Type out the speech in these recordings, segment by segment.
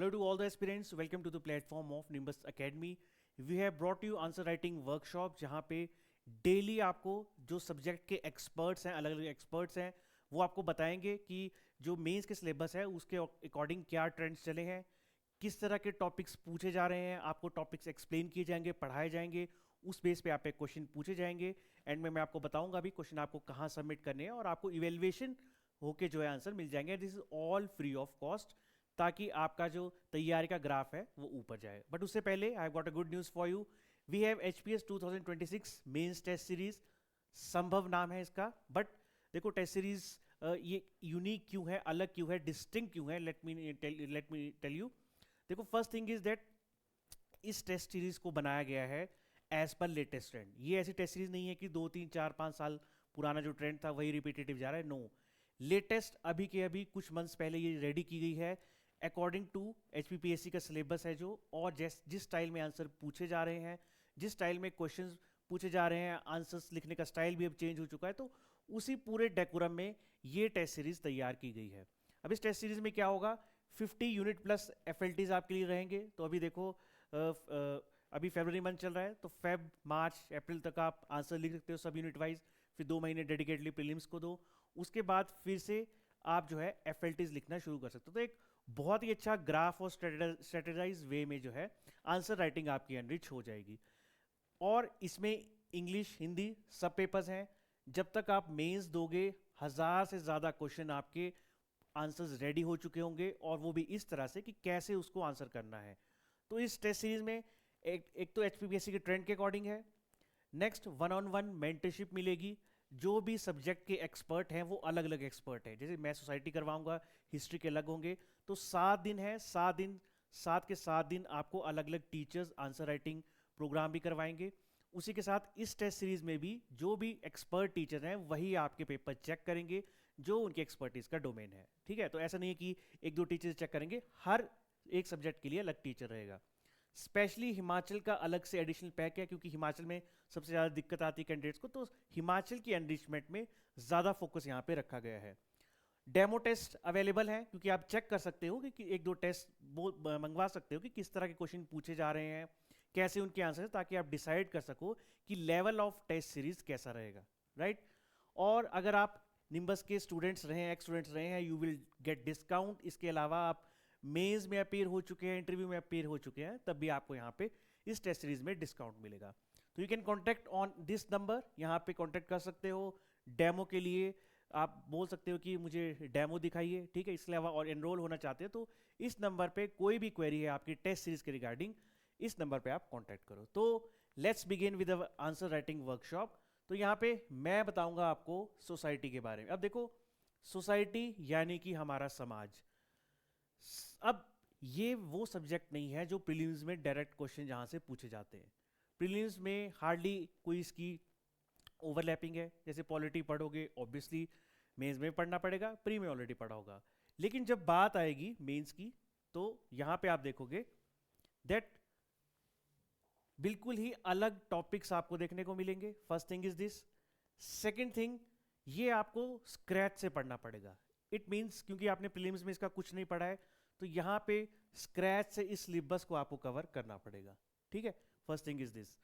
Hello to all the aspirants. Welcome to the platform of Nimbus Academy. We have brought you answer writing workshop जहाँ पे daily आपको जो subject के experts हैं, अलग अलग एक्सपर्ट्स हैं, वो आपको बताएंगे कि जो मेंस के सिलेबस है उसके अकॉर्डिंग क्या ट्रेंड्स चले हैं, किस तरह के टॉपिक्स पूछे जा रहे हैं, आपको टॉपिक्स एक्सप्लेन किए जाएंगे, पढ़ाए जाएंगे, उस बेस पे आप पे क्वेश्चन पूछे जाएंगे। एंड में मैं आपको बताऊंगा भी क्वेश्चन आपको कहाँ सबमिट करने हैं और आपको इवेल्युएशन होके जो है आंसर मिल जाएंगे। This is all free of cost, ताकि आपका जो तैयारी का ग्राफ है वो ऊपर जाए। बट उससे पहले I have got a good news for you. We have HPS 2026 mains test series, Sambhav नाम है इसका। बट देखो टेस्ट सीरीज ये यूनिक क्यों है, अलग क्यों है, डिस्टिंक्ट क्यों है, लेट मी टेल यू। देखो फर्स्ट थिंग इज दैट इस टेस्ट सीरीज को बनाया गया है एज पर लेटेस्ट ट्रेंड। ये ऐसी टेस्ट सीरीज नहीं है कि 2 3 4 5 साल पुराना जो ट्रेंड था वही रिपीटेटिव जा रहा है। नो, लेटेस्ट अभी के अभी कुछ मंथ्स पहले ये रेडी की गई है अकॉर्डिंग टू HPPSC का सिलेबस है जो, और जिस स्टाइल में आंसर पूछे जा रहे हैं, जिस स्टाइल में क्वेश्चंस पूछे जा रहे हैं, आंसर्स लिखने का स्टाइल भी अब चेंज हो चुका है। तो उसी पूरे डेकोरम में ये टेस्ट सीरीज तैयार की गई है। अब इस टेस्ट सीरीज में क्या होगा, 50 यूनिट प्लस FLTs आपके लिए रहेंगे। तो अभी देखो अभी फरवरी मंथ चल रहा है, तो फेब मार्च अप्रैल तक आप आंसर लिख सकते हो सब यूनिट वाइज। फिर 2 महीने डेडिकेटली प्रीलिम्स को दो, उसके बाद फिर से आप जो है FLTs लिखना शुरू कर सकते हो। तो एक बहुत ही अच्छा ग्राफ और स्ट्रेटेजाइज वे में जो है आंसर राइटिंग आपकी एनरिच हो जाएगी। और इसमें इंग्लिश हिंदी सब पेपर्स हैं। जब तक आप मेंस दोगे 1000 से ज़्यादा क्वेश्चन आपके आंसर्स रेडी हो चुके होंगे, और वो भी इस तरह से कि कैसे उसको आंसर करना है। तो इस टेस्ट सीरीज में एक तो HPPSC के ट्रेंड के अकॉर्डिंग है। नेक्स्ट, 1-on-1 मेंटरशिप मिलेगी। जो भी सब्जेक्ट के एक्सपर्ट हैं वो अलग अलग एक्सपर्ट हैं। जैसे मैं सोसाइटी करवाऊंगा, हिस्ट्री के अलग होंगे। तो 7 दिन है, 7 दिन, 7 के 7 दिन आपको अलग अलग टीचर्स आंसर राइटिंग प्रोग्राम भी करवाएंगे। उसी के साथ इस टेस्ट सीरीज में भी जो भी एक्सपर्ट टीचर हैं वही आपके पेपर चेक करेंगे जो उनकी एक्सपर्टीज का डोमेन है। ठीक है, तो ऐसा नहीं है कि 1 2 टीचर्स चेक करेंगे, हर एक सब्जेक्ट के लिए अलग टीचर रहेगा। स्पेशली हिमाचल का अलग से एडिशनल पैक है, क्योंकि हिमाचल में सबसे ज़्यादा दिक्कत आती है कैंडिडेट्स को। तो हिमाचल की एनरिचमेंट में ज़्यादा फोकस यहाँ पे रखा गया है। डेमो टेस्ट अवेलेबल है, क्योंकि आप चेक कर सकते हो कि 1 2 टेस्ट मंगवा सकते हो कि किस तरह के क्वेश्चन पूछे जा रहे हैं, कैसे उनके आंसर, ताकि आप डिसाइड कर सको कि लेवल ऑफ टेस्ट सीरीज कैसा रहेगा। राइट। और अगर आप निम्बस के स्टूडेंट्स रहे हैं, एक्स स्टूडेंट्स रहे हैं, यू विल गेट डिस्काउंट। इसके अलावा आप मेंस में अपीयर हो चुके हैं, इंटरव्यू में अपीयर हो चुके हैं, तब भी आपको यहाँ पे इस टेस्ट सीरीज में डिस्काउंट मिलेगा। तो you can contact on this number, यहाँ पे कॉन्टैक्ट कर सकते हो। डेमो के लिए आप बोल सकते हो कि मुझे डेमो दिखाइए। ठीक है, इसके अलावा और एनरोल होना चाहते हो तो इस नंबर पे कोई भी क्वेरी है आपकी टेस्ट सीरीज के रिगार्डिंग, इस नंबर पे आप कॉन्टैक्ट करो। तो let's begin with answer writing workshop. तो यहाँ पे मैं बताऊंगा आपको सोसाइटी के बारे में। अब देखो, सोसाइटी यानी कि हमारा समाज। अब ये वो सब्जेक्ट नहीं है जो प्रीलिम्स में डायरेक्ट क्वेश्चन जहां से पूछे जाते हैं। प्रीलिम्स में हार्डली कोई इसकी ओवरलैपिंग है। जैसे पॉलिटी पढ़ोगे ऑब्वियसली मेंस में पढ़ना पड़ेगा, प्री में ऑलरेडी पढ़ा होगा। लेकिन जब बात आएगी मेंस की, तो यहां पे आप देखोगे दैट बिल्कुल ही अलग टॉपिक्स आपको देखने को मिलेंगे। First thing is this. Second thing, ये आपको स्क्रैच से पढ़ना पड़ेगा। इट मीन्स क्योंकि आपने प्रीलिम्स में इसका कुछ नहीं पढ़ा है, तो यहां पे स्क्रैच से इस सिलेबस को आपको कवर करना पड़ेगा। ठीक है, फर्स्ट थिंग इज दिस।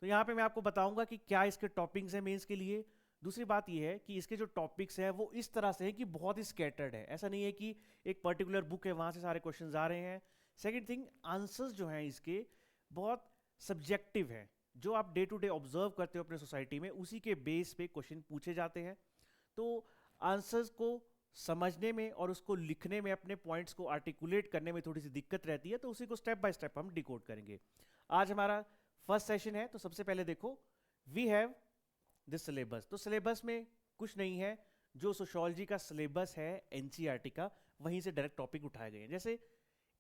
तो यहां पे मैं आपको बताऊंगा कि क्या इसके टॉपिक्स हैं मेंस के लिए। दूसरी बात यह है कि इसके जो टॉपिक्स हैं वो इस तरह से है कि बहुत ही स्कैटर्ड है। ऐसा नहीं है कि एक पर्टिकुलर बुक है वहां से सारे क्वेश्चंस आ रहे हैं। सेकंड थिंग, आंसर्स जो हैं इसके बहुत सब्जेक्टिव हैं। जो आप डे टू डे ऑब्जर्व करते हो अपने सोसाइटी में, उसी के बेस पे क्वेश्चन पूछे जाते हैं। तो आंसर्स को समझने में और उसको लिखने में, अपने पॉइंट्स को आर्टिकुलेट करने में थोड़ी सी दिक्कत रहती है, तो उसी को स्टेप बाय स्टेप हम डिकोड करेंगे। आज हमारा फर्स्ट सेशन है, तो सबसे पहले देखो वी हैव दिस सिलेबस। तो सिलेबस में कुछ नहीं है, जो सोशियोलॉजी का सिलेबस है NCERT का, वहीं से डायरेक्ट टॉपिक उठाए गए हैं। जैसे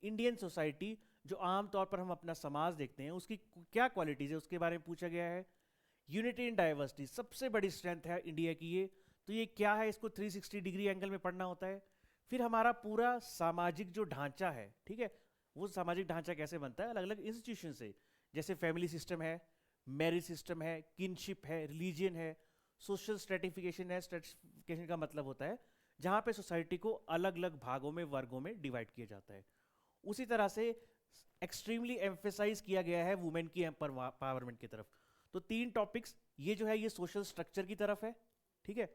इंडियन सोसाइटी, जो आमतौर पर हम अपना समाज देखते हैं, उसकी क्या क्वालिटीज है उसके बारे में पूछा गया है। यूनिटी इन डाइवर्सिटी सबसे बड़ी स्ट्रेंथ है इंडिया की ये। तो ये क्या है, इसको 360 डिग्री एंगल में पढ़ना होता है। फिर हमारा पूरा सामाजिक जो ढांचा है, ठीक है, वो सामाजिक ढांचा कैसे बनता है अलग अलग इंस्टीट्यूशन से। जैसे फैमिली सिस्टम है, मैरिज सिस्टम है, किनशिप है, रिलीजियन है, सोशल स्ट्रेटिफिकेशन है। स्ट्रेटिफिकेशन का मतलब होता है जहाँ पे सोसाइटी को अलग अलग भागों में, वर्गों में डिवाइड किया जाता है। उसी तरह से एक्सट्रीमली एम्फेसाइज किया गया है वुमेन की एम्पावरमेंट की तरफ। तो 3 टॉपिक्स, ये जो है ये सोशल स्ट्रक्चर की तरफ है, ठीक है।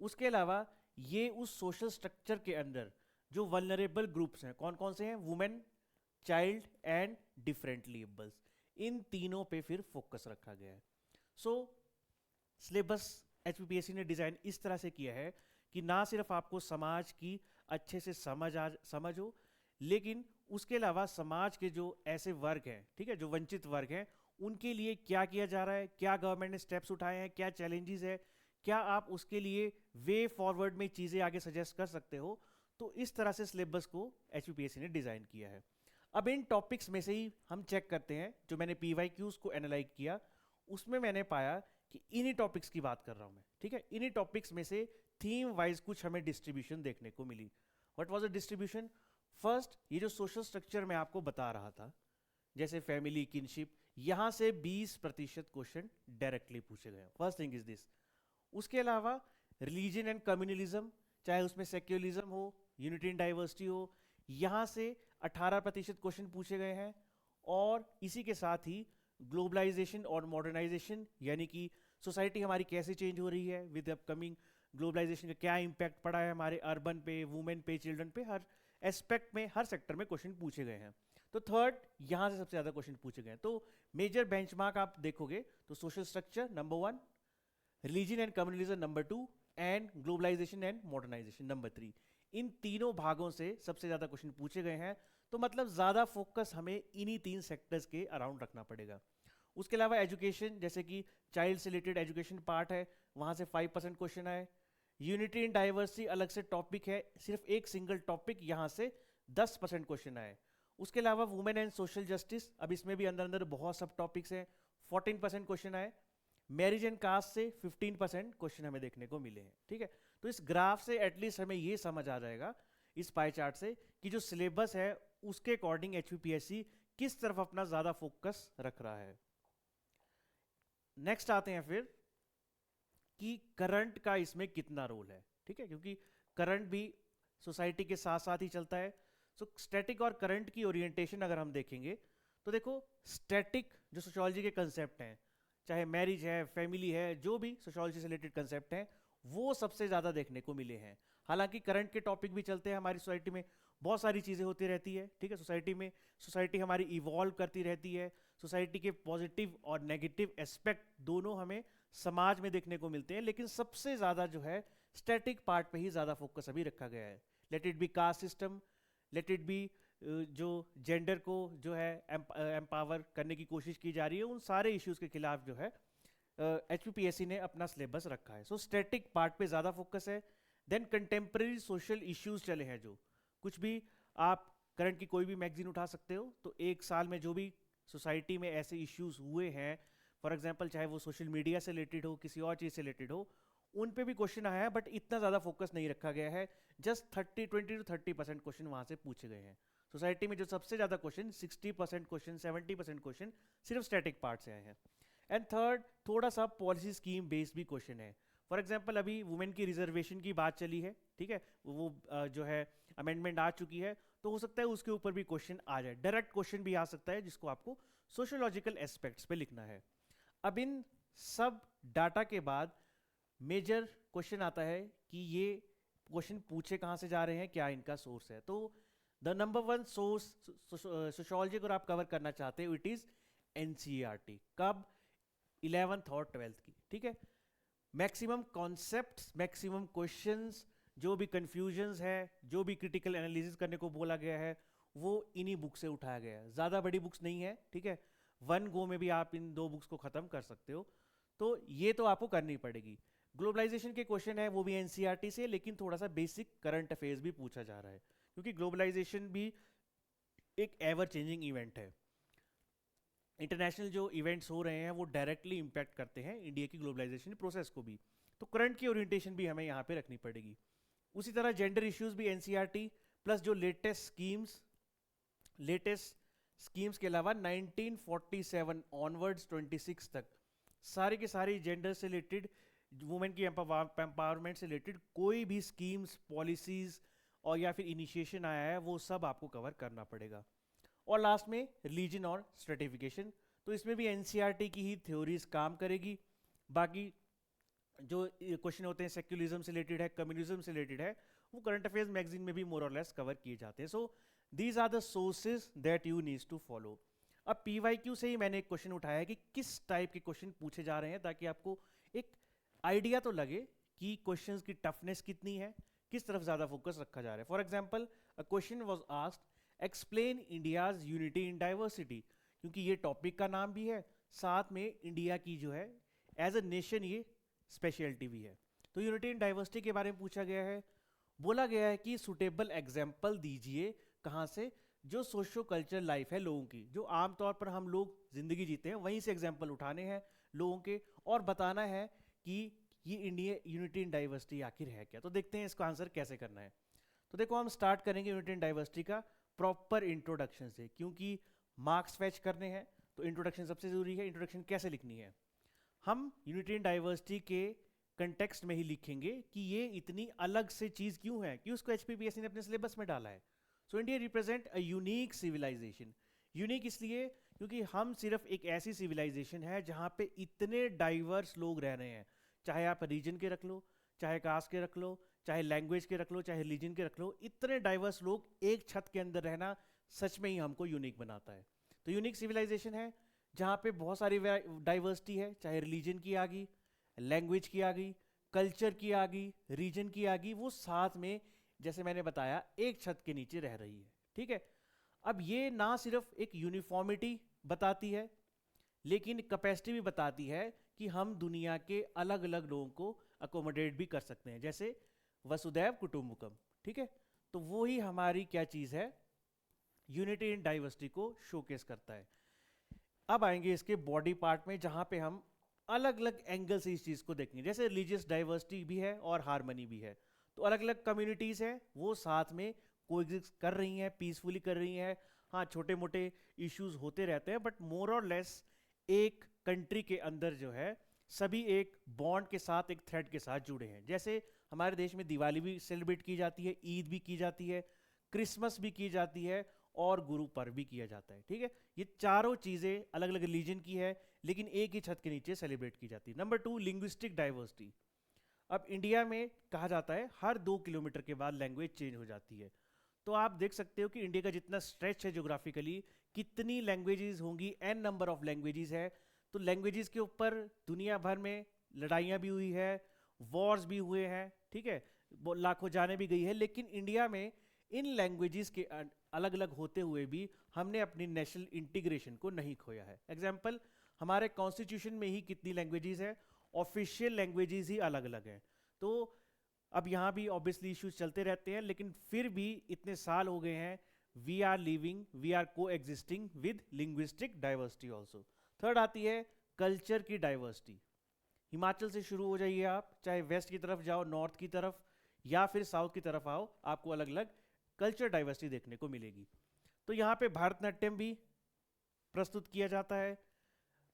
उसके अलावा ये उस सोशल स्ट्रक्चर के अंदर जो वल्नरेबल ग्रुप्स हैं, कौन कौन से हैं, वुमेन, चाइल्ड एंड डिफरेंटली एबल्स, इन तीनों पे फिर फोकस रखा गया है। सो सिलेबस एचपीपीएससी ने डिज़ाइन इस तरह से किया है कि ना सिर्फ आपको समाज की अच्छे से समझ हो, लेकिन उसके अलावा समाज के जो ऐसे वर्ग हैं, ठीक है, जो वंचित वर्ग हैं, उनके लिए क्या किया जा रहा है, क्या गवर्नमेंट ने स्टेप्स उठाए हैं, क्या चैलेंजेस है, क्या आप उसके लिए वे फॉरवर्ड में चीज़ें आगे सजेस्ट कर सकते हो। तो इस तरह से सिलेबस को एचपीपीएससी ने डिज़ाइन किया है। अब इन टॉपिक्स में से ही हम चेक करते हैं, जो मैंने पीवाईक्यूज को एनालाइज किया उसमें मैंने पाया कि इन्हीं टॉपिक्स की बात कर रहा हूँ मैं, ठीक है। इन्हीं टॉपिक्स में से थीम वाइज कुछ हमें डिस्ट्रीब्यूशन देखने को मिली। What was the distribution? First, ये जो सोशल स्ट्रक्चर मैं आपको बता रहा था, जैसे फैमिली, किनशिप, यहाँ से 20% क्वेश्चन डायरेक्टली पूछे गए। First thing is this. उसके अलावा रिलीजन एंड कम्युनलिज्म, चाहे उसमें सेक्युलरिज्म हो, यूनिटी एंड डाइवर्सिटी हो, यहाँ से 18% क्वेश्चन पूछे गए हैं। और इसी के साथ ही ग्लोबलाइजेशन और मॉडर्नाइजेशन, यानी कि सोसाइटी हमारी कैसे चेंज हो रही है विद अपकमिंग ग्लोबलाइजेशन, का क्या इम्पैक्ट पड़ा है हमारे अर्बन पे, वुमेन पे, चिल्ड्रन पे, हर एस्पेक्ट में, हर सेक्टर में क्वेश्चन पूछे गए हैं। तो थर्ड, यहाँ से सबसे ज़्यादा क्वेश्चन पूछे गए हैं। तो मेजर बेंचमार्क आप देखोगे तो social structure number 1, religion and communalism number 2 and globalisation and modernisation number 3। इन तीनों भागों से सबसे ज़्यादा क्वेश्चन पूछे गए हैं। तो मतलब ज़्यादा फोकस हमें इन्हीं 3 सेक्टर्स के अराउंड रखना पड़ेगा। उसके अलावा एजुकेशन, जैसे कि चाइल्ड से रिलेटेड एजुकेशन पार्ट है, वहाँ से 5% क्वेश्चन आए। यूनिटी एंड डाइवर्सिटी अलग से टॉपिक है, सिर्फ एक सिंगल टॉपिक, यहाँ से 10% क्वेश्चन आए। उसके अलावा वुमेन एंड सोशल जस्टिस, अब इसमें भी अंदर अंदर बहुत सब टॉपिक्स हैं, 14% क्वेश्चन आए। मैरिज एंड कास्ट से 15% क्वेश्चन हमें देखने को मिले हैं, ठीक है। तो इस ग्राफ से एटलीस्ट हमें ये समझ आ जाएगा, इस पाई चार्ट से, कि जो सिलेबस है उसके अकॉर्डिंग एचपीपीएससी किस तरफ अपना ज़्यादा फोकस रख रहा है। नेक्स्ट आते हैं फिर कि करंट का इसमें कितना रोल है, ठीक है, क्योंकि करंट भी सोसाइटी के साथ साथ ही चलता है। सो स्टैटिक और करंट की ओरिएंटेशन अगर हम देखेंगे तो देखो, स्टैटिक जो सोशियोलॉजी के कंसेप्ट हैं, चाहे मैरिज है, फैमिली है, जो भी सोशियोलॉजी से रिलेटेड कंसेप्ट हैं, वो सबसे ज़्यादा देखने को मिले हैं। हालांकि करंट के टॉपिक भी चलते हैं हमारी सोसाइटी में, बहुत सारी चीज़ें होती रहती है, ठीक है, सोसाइटी में। सोसाइटी हमारी इवॉल्व करती रहती है, सोसाइटी के पॉजिटिव और नेगेटिव एस्पेक्ट दोनों हमें समाज में देखने को मिलते हैं, लेकिन सबसे ज़्यादा जो है स्टैटिक पार्ट पे ही ज़्यादा फोकस अभी रखा गया है। Let it be caste system, let it be जो जेंडर को जो है एम्पावर करने की कोशिश की जा रही है, उन सारे इश्यूज़ के खिलाफ जो है एचपीपीएससी ने अपना सिलेबस रखा है। सो स्टैटिक पार्ट पे ज़्यादा फोकस है। देन कंटेम्प्रेरी सोशल इश्यूज चले हैं, जो कुछ भी आप करंट की कोई भी मैगजीन उठा सकते हो, तो एक साल में जो भी सोसाइटी में ऐसे इश्यूज हुए हैं, फॉर एग्जांपल चाहे वो सोशल मीडिया से रिलेटेड हो, किसी और चीज़ से रिलेटेड हो, उन पे भी क्वेश्चन आया है, बट इतना ज़्यादा फोकस नहीं रखा गया है। जस्ट 20 to 30% क्वेश्चन वहाँ से पूछे गए हैं। सोसाइटी में जो सबसे ज़्यादा क्वेश्चन, 60% क्वेश्चन, 70% क्वेश्चन सिर्फ स्टैटिक पार्ट से आए हैं। एंड थर्ड, थोड़ा सा पॉलिसी स्कीम बेस्ड भी क्वेश्चन है। फॉर एग्जाम्पल अभी वुमेन की रिजर्वेशन की बात चली है, ठीक है, वो जो है अमेंडमेंट आ चुकी है, तो हो सकता है उसके ऊपर भी क्वेश्चन आ जाए, डायरेक्ट क्वेश्चन भी आ सकता है, जिसको आपको सोशियोलॉजिकल एस्पेक्ट्स पे लिखना है। अब इन सब डाटा के बाद मेजर क्वेश्चन आता है कि ये क्वेश्चन पूछे कहाँ से जा रहे हैं, क्या इनका सोर्स है। तो द नंबर 1 सोर्स सोशियोलॉजी अगर आप कवर करना चाहते हो, इट इज़ एनसीईआरटी। कब? 11th और 12th की, ठीक है। मैक्सिमम कॉन्सेप्ट्स, मैक्सिमम क्वेश्चंस, जो भी कंफ्यूजन्स है, जो भी क्रिटिकल एनालिसिस करने को बोला गया है, वो इन्हीं बुक से उठाया गया है। ज़्यादा बड़ी बुक्स नहीं है, ठीक है, वन गो में भी आप इन 2 बुक्स को ख़त्म कर सकते हो। तो ये तो आपको करनी पड़ेगी। ग्लोबलाइजेशन के क्वेश्चन है, वो भी एनसीईआरटी से, लेकिन थोड़ा सा बेसिक करंट अफेयर्स भी पूछा जा रहा है, क्योंकि ग्लोबलाइजेशन भी एक एवर चेंजिंग इवेंट है। इंटरनेशनल जो इवेंट्स हो रहे हैं वो डायरेक्टली इम्पैक्ट करते हैं इंडिया की ग्लोबलाइजेशन प्रोसेस को भी। तो करंट की ओरिएंटेशन भी हमें यहाँ पे रखनी पड़ेगी। उसी तरह जेंडर इश्यूज भी एनसीईआरटी, प्लस जो लेटेस्ट स्कीम्स के अलावा 1947 ऑनवर्ड्स 26 तक सारे के सारे जेंडर से रिलेटेड, वुमेन की एम्पावरमेंट से रिलेटेड कोई भी स्कीम्स, पॉलिसीज और या फिर इनिशिएशन आया है, वो सब आपको कवर करना पड़ेगा। और लास्ट में रिलीजन और स्ट्रेटिफिकेशन, तो इसमें भी एनसीईआरटी की ही थ्योरीज काम करेगी। बाकी जो क्वेश्चन होते हैं सेक्युलरिज्म से रिलेटेड है, कम्युनिज्म से रिलेटेड है, वो करंट अफेयर्स मैगजीन में भी मोर और लेस कवर किए जाते हैं। So these are the sources that you needs to follow. अब पीवाईक्यू से ही मैंने एक क्वेश्चन उठाया है कि किस टाइप के क्वेश्चन पूछे जा रहे हैं, ताकि आपको एक आइडिया तो लगे कि क्वेश्चंस की टफनेस कितनी है, किस तरफ ज़्यादा फोकस रखा जा रहा है। For example, a question was asked explain India's unity in diversity, क्योंकि ये टॉपिक का नाम भी है, साथ में इंडिया की जो है एज अ नेशन ये स्पेशलिटी भी है। तो यूनिटी इन डाइवर्सिटी के बारे में पूछा गया है। बोला गया है कि सुटेबल एग्जाम्पल दीजिए, कहाँ से, जो सोशो कल्चर लाइफ है लोगों की, जो आमतौर पर हम लोग जिंदगी जीते हैं, वहीं से एग्जाम्पल उठाने हैं लोगों के, और बताना है कि ये इंडिया यूनिटी इन डाइवर्सिटी आखिर है क्या। तो देखते हैं इसका आंसर कैसे करना है। तो देखो, हम स्टार्ट करेंगे यूनिटी इन डाइवर्सिटी का प्रॉपर इंट्रोडक्शन से, क्योंकि मार्क्स फैच करने हैं तो इंट्रोडक्शन सबसे जरूरी है। इंट्रोडक्शन कैसे लिखनी है, हम यूनिटी इन डाइवर्सिटी के कंटेक्स्ट में ही लिखेंगे कि ये इतनी अलग से चीज़ क्यों है, कि उसको एचपीपीएससी ने अपने सिलेबस में डाला है। So India represent a unique civilisation. Unique इसलिए क्योंकि हम सिर्फ एक ऐसी सिविलाइजेशन है जहाँ पे इतने डाइवर्स लोग रह रहे हैं, चाहे आप रीजन के रख लो, चाहे कास्ट के रख लो, चाहे लैंग्वेज के रख लो, चाहे रिलीजन के रख लो, इतने डाइवर्स लोग एक छत के अंदर रहना सच में ही हमको यूनिक बनाता है। तो यूनिक सिविलाइजेशन है जहाँ पे बहुत सारी डाइवर्सिटी है, चाहे रिलीजन की आ गई, लैंग्वेज की आ गई, कल्चर की आ गई, रीजन की आ गई, वो साथ में जैसे मैंने बताया एक छत के नीचे रह रही है। ठीक है, अब ये ना सिर्फ एक यूनिफॉर्मिटी बताती है, लेकिन कैपेसिटी भी बताती है कि हम दुनिया के अलग अलग लोगों को अकोमोडेट भी कर सकते हैं, जैसे वसुदैव कुटुंबकम। ठीक है, तो वो ही हमारी क्या चीज़ है, यूनिटी इन डाइवर्सिटी को शोकेस करता है। अब आएंगे इसके बॉडी पार्ट में, जहाँ पे हम अलग अलग एंगल से इस चीज़ को देखेंगे। जैसे रिलीजियस डाइवर्सिटी भी है और हारमनी भी है, तो अलग अलग कम्युनिटीज़ हैं, वो साथ में कोएग्जिस्ट कर रही हैं, पीसफुली कर रही हैं। हाँ, छोटे मोटे इश्यूज होते रहते हैं, बट मोर और लेस एक कंट्री के अंदर जो है सभी एक बॉन्ड के साथ, एक थ्रेड के साथ जुड़े हैं। जैसे हमारे देश में दिवाली भी सेलिब्रेट की जाती है, ईद भी की जाती है, क्रिसमस भी की जाती है, और गुरु पर्व भी किया जाता है। ठीक है, ये चारों चीज़ें अलग अलग रिलीजन की है, लेकिन एक ही छत के नीचे सेलिब्रेट की जाती है। Number 2, linguistic diversity. अब इंडिया में कहा जाता है हर 2 किलोमीटर के बाद लैंग्वेज चेंज हो जाती है। तो आप देख सकते हो कि इंडिया का जितना स्ट्रेच है ज्योग्राफिकली, कितनी लैंग्वेजेस होंगी, एन नंबर ऑफ लैंग्वेजेस है। तो लैंग्वेजेस के ऊपर दुनिया भर में लड़ाइयाँ भी हुई है, वॉर्स भी हुए हैं। ठीक है, लाखों जाने भी गई है, लेकिन इंडिया में इन लैंग्वेजेस के अलग अलग होते हुए भी हमने अपनी नेशनल इंटीग्रेशन को नहीं खोया है। एग्जाम्पल, हमारे कॉन्स्टिट्यूशन में ही कितनी लैंग्वेजेस है, ऑफिशियल लैंग्वेजेस ही अलग अलग हैं। तो अब यहाँ भी ऑब्वियसली इश्यूज चलते रहते हैं, लेकिन फिर भी इतने साल हो गए हैं, we are living, we are coexisting with linguistic diversity also. Third आती है कल्चर की डाइवर्सिटी। हिमाचल से शुरू हो जाइए आप, चाहे वेस्ट की तरफ जाओ, नॉर्थ की तरफ, या फिर साउथ की तरफ आओ, आपको अलग अलग कल्चर डाइवर्सिटी देखने को मिलेगी। तो यहाँ पे भारतनाट्यम भी प्रस्तुत किया जाता है,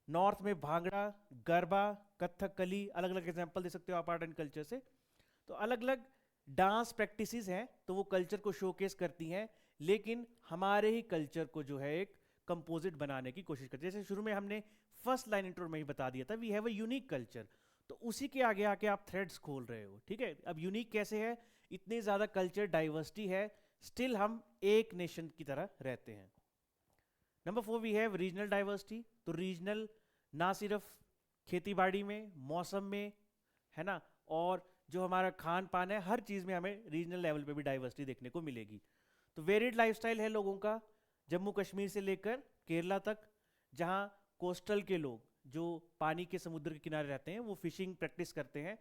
नॉर्थ में भांगड़ा, गरबा, कथकली, अलग अलग एग्जाम्पल दे सकते हो आप आर्ट एंड कल्चर से। तो अलग अलग डांस प्रैक्टिसेस हैं, तो वो कल्चर को शोकेस करती हैं, लेकिन हमारे ही कल्चर को जो है एक कंपोजिट बनाने की कोशिश करती है। जैसे शुरू में हमने फर्स्ट लाइन इंट्रो में ही बता दिया था, we have a unique culture, तो उसी के आगे आके आप थ्रेड्स खोल रहे हो। ठीक है, अब यूनिक कैसे है, इतनी ज़्यादा कल्चर डाइवर्सिटी है, स्टिल हम एक नेशन की तरह रहते हैं। Number 4, we have regional diversity. तो रीजनल ना सिर्फ खेती बाड़ी में, मौसम में, है ना, और जो हमारा खान पान है, हर चीज़ में हमें रीजनल लेवल पे भी डाइवर्सिटी देखने को मिलेगी। तो वेरिड लाइफस्टाइल है लोगों का, जम्मू कश्मीर से लेकर केरला तक, जहाँ कोस्टल के लोग जो पानी के समुद्र के किनारे रहते हैं वो फिशिंग प्रैक्टिस करते हैं।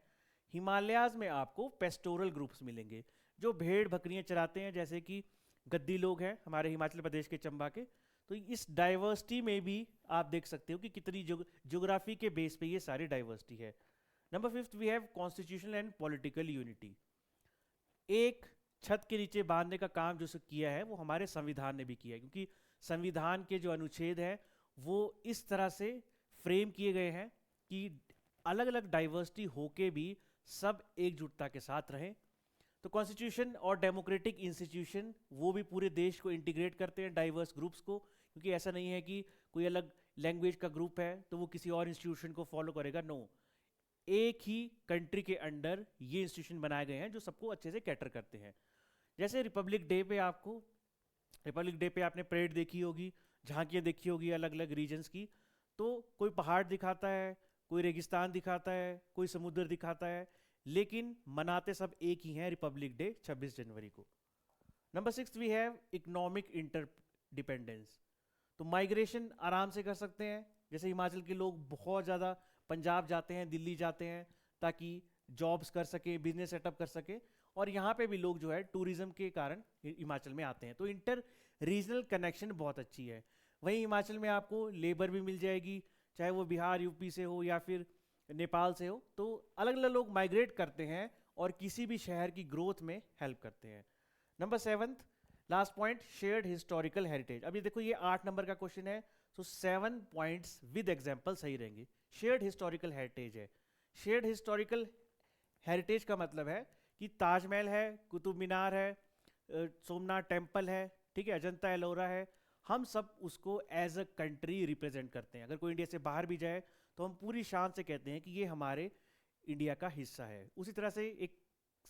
हिमालयाज में आपको पेस्टोरल ग्रुप्स मिलेंगे जो भेड़ बकरियां चराते हैं, जैसे कि गद्दी लोग हैं हमारे हिमाचल प्रदेश के चंबा के। तो इस डाइवर्सिटी में भी आप देख सकते हो कि कितनी ज्योग्राफी के बेस पे ये सारी डाइवर्सिटी है। Number 5, we have constitutional and political unity. एक छत के नीचे बांधने का काम जो किया है वो हमारे संविधान ने भी किया है, क्योंकि संविधान के जो अनुच्छेद हैं वो इस तरह से फ्रेम किए गए हैं कि अलग अलग डाइवर्सिटी होके भी सब एकजुटता के साथ रहें। तो कॉन्स्टिट्यूशन और डेमोक्रेटिक इंस्टीट्यूशन वो भी पूरे देश को इंटीग्रेट करते हैं, डाइवर्स ग्रुप्स को, क्योंकि ऐसा नहीं है कि कोई अलग लैंग्वेज का ग्रुप है तो वो किसी और इंस्टीट्यूशन को फॉलो करेगा, नो। एक ही कंट्री के अंडर ये इंस्टीट्यूशन बनाए गए हैं जो सबको अच्छे से कैटर करते हैं। जैसे रिपब्लिक डे पे आपने परेड देखी होगी, झांकियाँ देखी होगी अलग अलग रीजन्स की, तो कोई पहाड़ दिखाता है, कोई रेगिस्तान दिखाता है, कोई समुद्र दिखाता है, लेकिन मनाते सब एक ही हैं, रिपब्लिक डे 26 जनवरी को। Number 6 we have economic interdependence. तो माइग्रेशन आराम से कर सकते हैं, जैसे हिमाचल के लोग बहुत ज़्यादा पंजाब जाते हैं, दिल्ली जाते हैं ताकि जॉब्स कर सकें, बिजनेस सेटअप कर सकें, और यहाँ पे भी लोग जो है टूरिज्म के कारण हिमाचल में आते हैं। तो इंटर रीजनल कनेक्शन बहुत अच्छी है। वहीं हिमाचल में आपको लेबर भी मिल जाएगी, चाहे वो बिहार यूपी से हो या फिर नेपाल से हो, तो अलग अलग लोग माइग्रेट करते हैं और किसी भी शहर की ग्रोथ में हेल्प करते हैं। Number 7 last point, shared historical heritage. अब ये देखो, ये 8 नंबर का क्वेश्चन है, सो 7 पॉइंट्स विद एग्जांपल सही रहेंगे। शेयर्ड हिस्टोरिकल हेरिटेज है। शेयर्ड हिस्टोरिकल हेरिटेज का मतलब है कि ताजमहल है, कुतुब मीनार है, सोमनाथ टेम्पल है, ठीक है, अजंता एलोरा है, हम सब उसको एज अ कंट्री रिप्रेजेंट करते हैं। अगर कोई इंडिया से बाहर भी जाए तो हम पूरी शान से कहते हैं कि ये हमारे इंडिया का हिस्सा है। उसी तरह से एक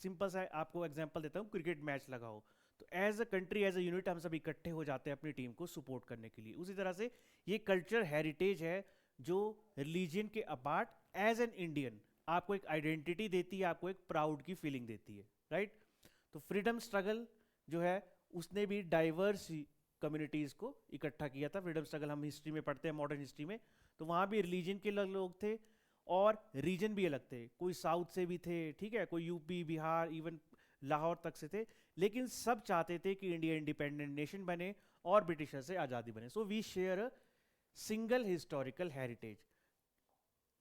सिंपल सा आपको एग्जांपल देता हूँ, क्रिकेट मैच लगाओ तो as a country, as a unit हम सब इकट्ठे हो जाते हैं अपनी टीम को सपोर्ट करने के लिए। उसी तरह से ये कल्चर हेरिटेज है जो रिलीजन के अपार्ट एज एन इंडियन आपको एक आइडेंटिटी देती है, आपको एक प्राउड की फीलिंग देती है, राइट। तो फ्रीडम स्ट्रगल जो है उसने भी डाइवर्स कम्युनिटीज़ को इकट्ठा किया था। फ्रीडम स्ट्रगल हम हिस्ट्री में पढ़ते हैं, मॉडर्न हिस्ट्री में, तो वहाँ भी रिलीजन के लोग थे और रीजन भी अलग थे, कोई साउथ से भी थे, ठीक है, कोई यूपी बिहार इवन लाहौर तक से थे, लेकिन सब चाहते थे कि इंडिया इंडिपेंडेंट नेशन बने और ब्रिटिशर से आज़ादी बने। So we share a single historical heritage.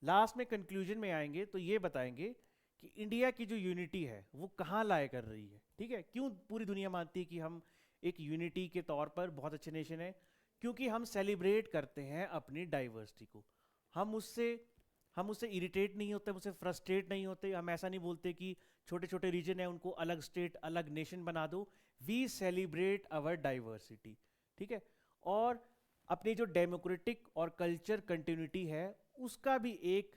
Last में कंक्लूजन में आएंगे तो ये बताएंगे कि इंडिया की जो यूनिटी है वो कहाँ लाए कर रही है, ठीक है, क्यों पूरी दुनिया मानती है कि हम एक यूनिटी के तौर पर बहुत अच्छे नेशन है, क्योंकि हम सेलिब्रेट करते हैं अपनी डाइवर्सिटी को। हम उससे इरिटेट नहीं होते, उससे फ्रस्ट्रेट नहीं होते, हम ऐसा नहीं बोलते कि छोटे छोटे रीजन है उनको अलग स्टेट अलग नेशन बना दो। वी सेलिब्रेट आवर डाइवर्सिटी, ठीक है, और अपनी जो डेमोक्रेटिक और कल्चर कंटिन्यूटी है उसका भी एक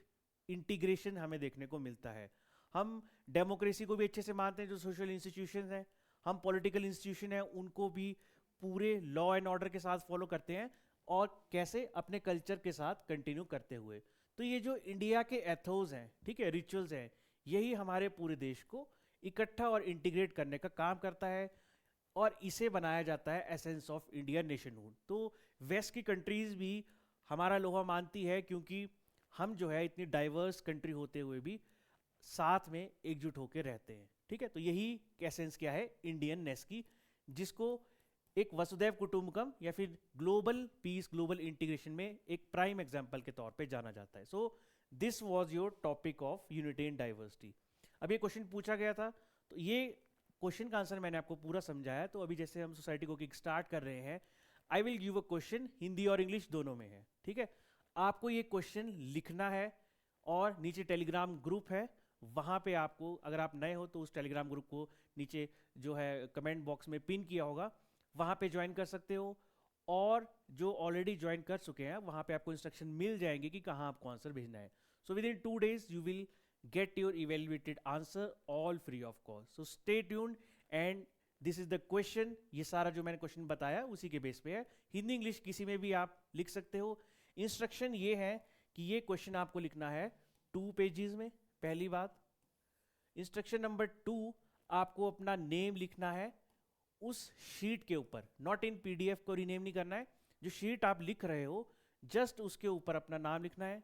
इंटीग्रेशन हमें देखने को मिलता है। हम डेमोक्रेसी को भी अच्छे से मानते हैं, जो सोशल इंस्टीट्यूशन हैं, हम पॉलिटिकल इंस्टीट्यूशन हैं उनको भी पूरे लॉ एंड ऑर्डर के साथ फॉलो करते हैं, और कैसे अपने कल्चर के साथ कंटिन्यू करते हुए। तो ये जो इंडिया के एथोस हैं, ठीक है, रिचुअल्स हैं, यही हमारे पूरे देश को इकट्ठा और इंटीग्रेट करने का काम करता है, और इसे बनाया जाता है एसेंस ऑफ इंडिया नेशनहुड। तो वेस्ट की कंट्रीज भी हमारा लोहा मानती है, क्योंकि हम जो है इतनी डाइवर्स कंट्री होते हुए भी साथ में एकजुट होकर रहते हैं, ठीक है। तो यही एसेंस क्या है इंडियन नेस की, जिसको एक वसुधैव कुटुंबकम या फिर ग्लोबल पीस, ग्लोबल इंटीग्रेशन में एक प्राइम एग्जाम्पल के तौर पे जाना जाता है। So this was your topic of unity and diversity. अब ये क्वेश्चन पूछा गया था, तो ये क्वेश्चन का आंसर मैंने आपको पूरा समझाया। तो अभी जैसे हम सोसाइटी को किक स्टार्ट कर रहे हैं, I will give a question, Hindi और इंग्लिश दोनों में है, ठीक है। आपको ये क्वेश्चन लिखना है, और नीचे टेलीग्राम ग्रुप है, वहाँ पे आपको, अगर आप नए हो तो उस टेलीग्राम ग्रुप को नीचे जो है कमेंट बॉक्स में पिन किया होगा, वहाँ पे ज्वाइन कर सकते हो। और जो ऑलरेडी ज्वाइन कर चुके हैं वहाँ पे आपको इंस्ट्रक्शन मिल जाएंगे कि कहाँ आपको आंसर भेजना है। So with in 2 days you will get your evaluated answer all free of cost. So stay tuned and this is the question। ये सारा जो मैंने क्वेश्चन बताया उसी के बेस पे है, हिंदी इंग्लिश किसी में भी आप लिख सकते हो। इंस्ट्रक्शन ये है कि ये क्वेश्चन आपको लिखना है 2 pages में, पहली बात। इंस्ट्रक्शन नंबर 2, आपको अपना नेम लिखना है उस शीट के ऊपर, नॉट इन PDF को रीनेम नहीं करना है, जो शीट आप लिख रहे हो जस्ट उसके ऊपर अपना नाम लिखना है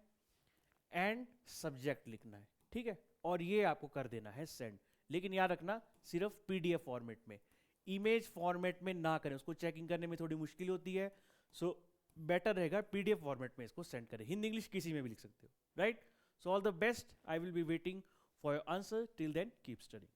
एंड सब्जेक्ट लिखना है, ठीक है, और ये आपको कर देना है सेंड। लेकिन याद रखना सिर्फ PDF फॉर्मेट में, इमेज फॉर्मेट में ना करें, उसको चेकिंग करने में थोड़ी मुश्किल होती है। सो बेटर रहेगा PDF फॉर्मेट में इसको सेंड करें। हिंदी इंग्लिश किसी में भी लिख सकते हो, right. So all the best, I will be waiting for your answer. Till then keep studying.